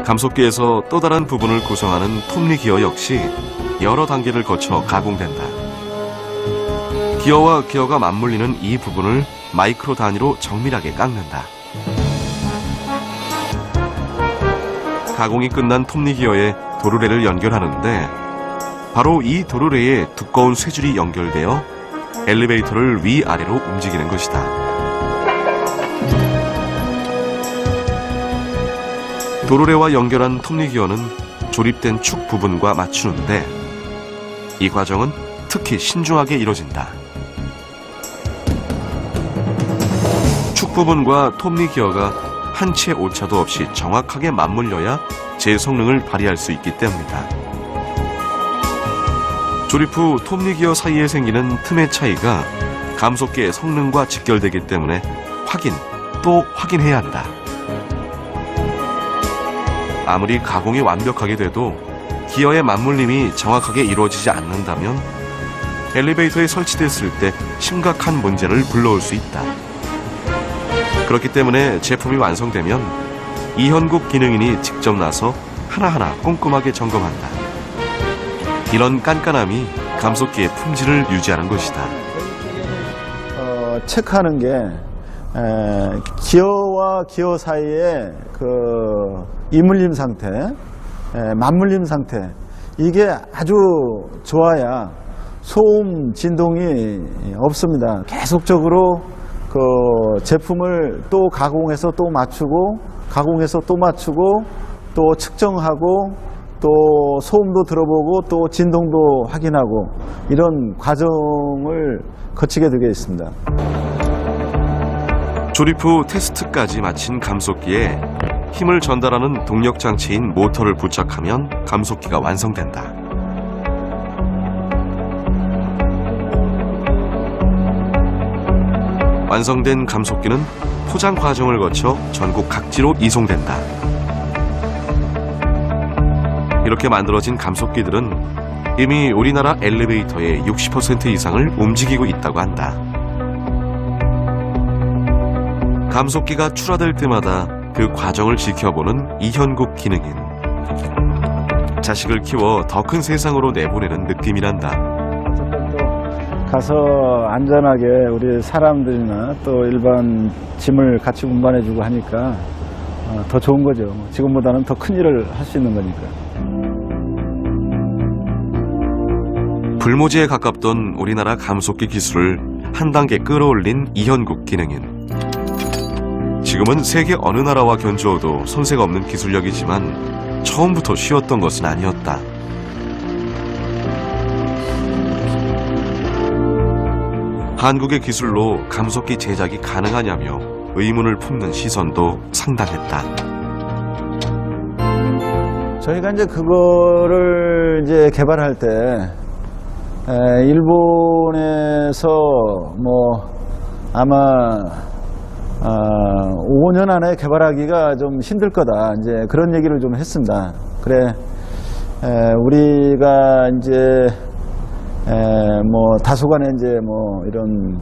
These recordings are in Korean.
감속기에서 또 다른 부분을 구성하는 톱니 기어 역시 여러 단계를 거쳐 가공된다. 기어와 기어가 맞물리는 이 부분을 마이크로 단위로 정밀하게 깎는다. 가공이 끝난 톱니 기어에 도르래를 연결하는데 바로 이 도르래에 두꺼운 쇠줄이 연결되어 엘리베이터를 위아래로 움직이는 것이다. 도르래와 연결한 톱니 기어는 조립된 축 부분과 맞추는데 이 과정은 특히 신중하게 이루어진다. 축 부분과 톱니 기어가 한 치의 오차도 없이 정확하게 맞물려야 제 성능을 발휘할 수 있기 때문이다. 조립 후 톱니 기어 사이에 생기는 틈의 차이가 감속기의 성능과 직결되기 때문에 확인 또 확인해야 한다. 아무리 가공이 완벽하게 돼도 기어의 맞물림이 정확하게 이루어지지 않는다면 엘리베이터에 설치됐을 때 심각한 문제를 불러올 수 있다. 그렇기 때문에 제품이 완성되면 이현국 기능인이 직접 나서 하나하나 꼼꼼하게 점검한다. 이런 깐깐함이 감속기의 품질을 유지하는 것이다. 체크하는 게 기어와 기어 사이에 그 이물림 상태, 맞물림 상태 이게 아주 좋아야 소음 진동이 없습니다. 계속적으로 그 제품을 또 가공해서 또 맞추고 가공해서 또 맞추고 또 측정하고 또 소음도 들어보고 또 진동도 확인하고 이런 과정을 거치게 되게 있습니다. 조립 후 테스트까지 마친 감속기에 힘을 전달하는 동력 장치인 모터를 부착하면 감속기가 완성된다. 완성된 감속기는 포장 과정을 거쳐 전국 각지로 이송된다. 이렇게 만들어진 감속기들은 이미 우리나라 엘리베이터의 60% 이상을 움직이고 있다고 한다. 감속기가 출하될 때마다 그 과정을 지켜보는 이현국 기능인. 자식을 키워 더 큰 세상으로 내보내는 느낌이란다. 가서 안전하게 우리 사람들이나 또 일반 짐을 같이 운반해주고 하니까 더 좋은 거죠. 지금보다는 더 큰 일을 할 수 있는 거니까. 불모지에 가깝던 우리나라 감속기 기술을 한 단계 끌어올린 이현국 기능인. 지금은 세계 어느 나라와 견주어도 손색 없는 기술력이지만 처음부터 쉬웠던 것은 아니었다. 한국의 기술로 감속기 제작이 가능하냐며 의문을 품는 시선도 상당했다. 저희가 이제 그거를 이제 개발할 때 일본에서 뭐 아마 5년 안에 개발하기가 좀 힘들 거다. 이제 그런 얘기를 좀 했습니다. 그래, 우리가 이제 뭐 다소간에 이제 뭐 이런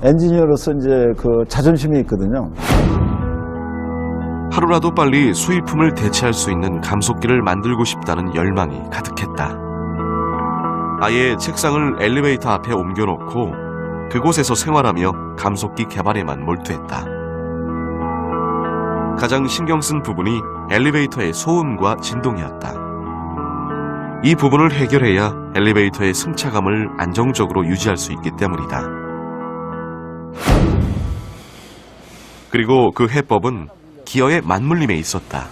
엔지니어로서 이제 그 자존심이 있거든요. 하루라도 빨리 수입품을 대체할 수 있는 감속기를 만들고 싶다는 열망이 가득했다. 아예 책상을 엘리베이터 앞에 옮겨놓고 그곳에서 생활하며 감속기 개발에만 몰두했다. 가장 신경 쓴 부분이 엘리베이터의 소음과 진동이었다. 이 부분을 해결해야 엘리베이터의 승차감을 안정적으로 유지할 수 있기 때문이다. 그리고 그 해법은 기어의 맞물림에 있었다.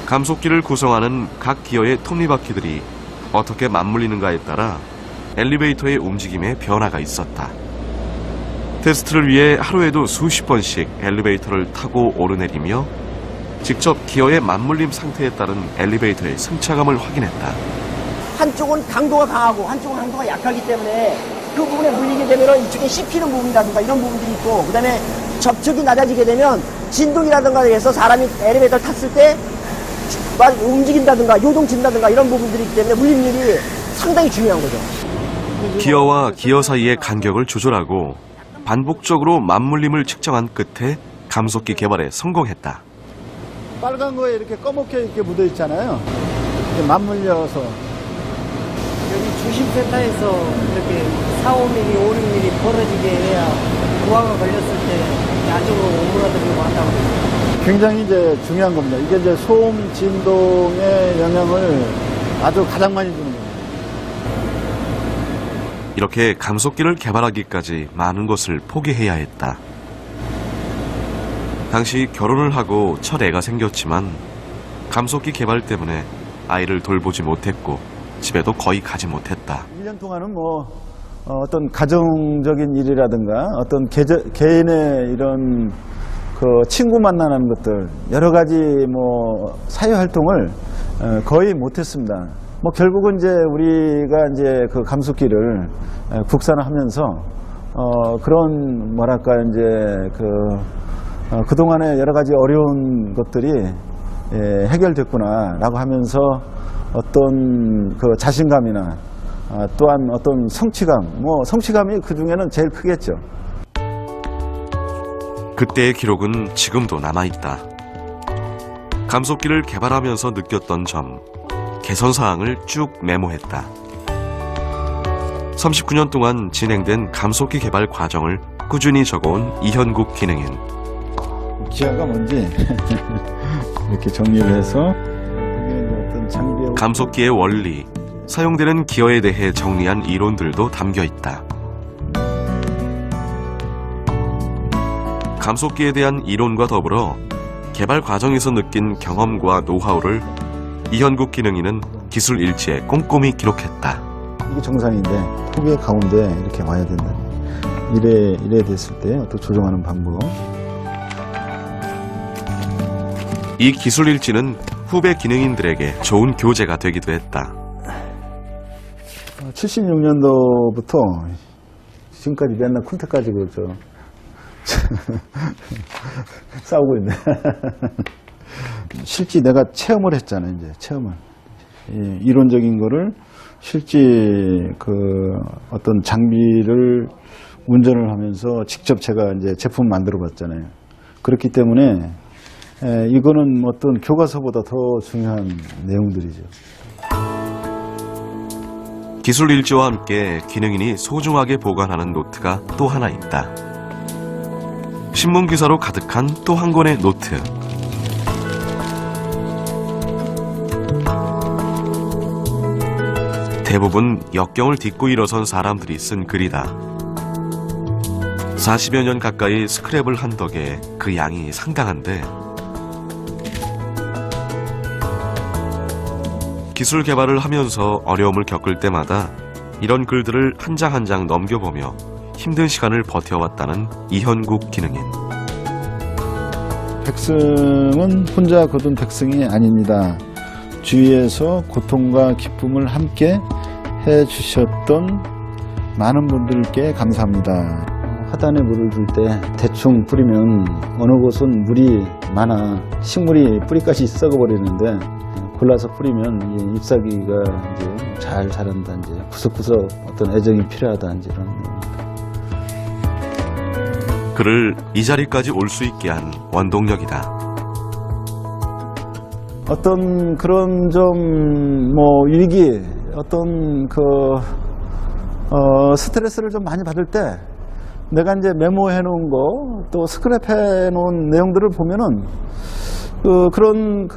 감속기를 구성하는 각 기어의 톱니바퀴들이 어떻게 맞물리는가에 따라 엘리베이터의 움직임에 변화가 있었다. 테스트를 위해 하루에도 수십 번씩 엘리베이터를 타고 오르내리며 직접 기어의 맞물림 상태에 따른 엘리베이터의 승차감을 확인했다. 한쪽은 강도가 강하고 한쪽은 강도가 약하기 때문에 그 부분에 물리게 되면 이쪽에 씹히는 부분이라든가 이런 부분들이 있고, 그 다음에 접촉이 낮아지게 되면 진동이라든가 해서 사람이 엘리베이터를 탔을 때 움직인다든가 요동친다든가 이런 부분들이 있기 때문에 물림률이 상당히 중요한 거죠. 기어와 기어 사이의 간격을 조절하고 반복적으로 맞물림을 측정한 끝에 감속기 개발에 성공했다. 빨간 거에 이렇게 검게 이렇게 묻어 있잖아요. 이렇게 맞물려서. 여기 주심센터에서 이렇게 4, 5mm, 5, 6mm 벌어지게 해야 부하가 걸렸을 때 안쪽으로 오므라들고 한다고 그래요. 굉장히 이제 중요한 겁니다. 이게 이제 소음 진동의 영향을 아주 가장 많이 주는 거예요. 이렇게 감속기를 개발하기까지 많은 것을 포기해야 했다. 당시 결혼을 하고 첫 애가 생겼지만 감속기 개발 때문에 아이를 돌보지 못했고 집에도 거의 가지 못했다. 1년 동안은 뭐 어떤 가정적인 일이라든가 어떤 개인의 이런 그 친구 만나는 것들 여러 가지 뭐 사회 활동을 거의 못했습니다. 뭐 결국은 이제 우리가 이제 그 감속기를 국산화하면서 그런 뭐랄까 이제 그동안의 여러 가지 어려운 것들이 해결됐구나라고 하면서 어떤 그 자신감이나 또한 어떤 성취감, 뭐 성취감이 그 중에는 제일 크겠죠. 그때의 기록은 지금도 남아있다. 감속기를 개발하면서 느꼈던 점, 개선사항을 쭉 메모했다. 39년 동안 진행된 감속기 개발 과정을 꾸준히 적어온 이현국 기능인. 기아가 뭔지 이렇게 정리를 해서 어떤 장비의 감속기의 원리, 사용되는 기어에 대해 정리한 이론들도 담겨있다. 감속기에 대한 이론과 더불어 개발 과정에서 느낀 경험과 노하우를 이현국 기능인은 기술 일지에 꼼꼼히 기록했다. 이게 정상인데 후배 가운데 이렇게 와야 된다. 이래 됐을 때 또 조정하는 방법. 이 기술 일지는 후배 기능인들에게 좋은 교재가 되기도 했다. 76년도부터 지금까지 맨날 쿤테 가지고 싸우고 있네. 실제 내가 체험을 했잖아요. 이제 체험을 이론적인 거를 실제 그 어떤 장비를 운전을 하면서 직접 제가 이제 제품 만들어 봤잖아요. 그렇기 때문에 이거는 어떤 교과서보다 더 중요한 내용들이죠. 기술 일지와 함께 기능인이 소중하게 보관하는 노트가 또 하나 있다. 신문 기사로 가득한 또 한 권의 노트. 대부분 역경을 딛고 일어선 사람들이 쓴 글이다. 40여 년 가까이 스크랩을 한 덕에 그 양이 상당한데 기술 개발을 하면서 어려움을 겪을 때마다 이런 글들을 한 장 한 장 넘겨보며 힘든 시간을 버텨왔다는 이현국 기능인. 백승은 혼자 거둔 백승이 아닙니다. 주위에서 고통과 기쁨을 함께 해주셨던 많은 분들께 감사합니다. 화단에 물을 줄 때 대충 뿌리면 어느 곳은 물이 많아 식물이 뿌리까지 썩어버리는데 골라서 뿌리면 이 잎사귀가 이제 잘 자란다. 이제 구석구석 어떤 애정이 필요하다. 이제 이런. 그를 이 자리까지 올 수 있게 한 원동력이다. 어떤 그런 좀 뭐 위기, 어떤 스트레스를 좀 많이 받을 때 내가 이제 메모해 놓은 거 또 스크랩해 놓은 내용들을 보면은 그런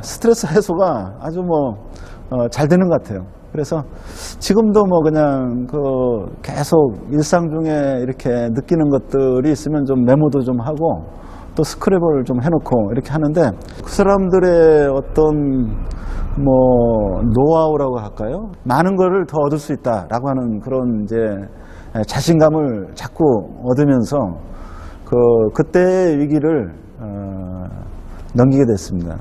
스트레스 해소가 아주 잘 되는 것 같아요. 그래서 지금도 그냥 계속 일상 중에 이렇게 느끼는 것들이 있으면 좀 메모도 좀 하고 또 스크랩을 좀 해놓고 이렇게 하는데 그 사람들의 어떤 노하우라고 할까요? 많은 거를 더 얻을 수 있다라고 하는 그런 이제 자신감을 자꾸 얻으면서 그때의 위기를 넘기게 됐습니다.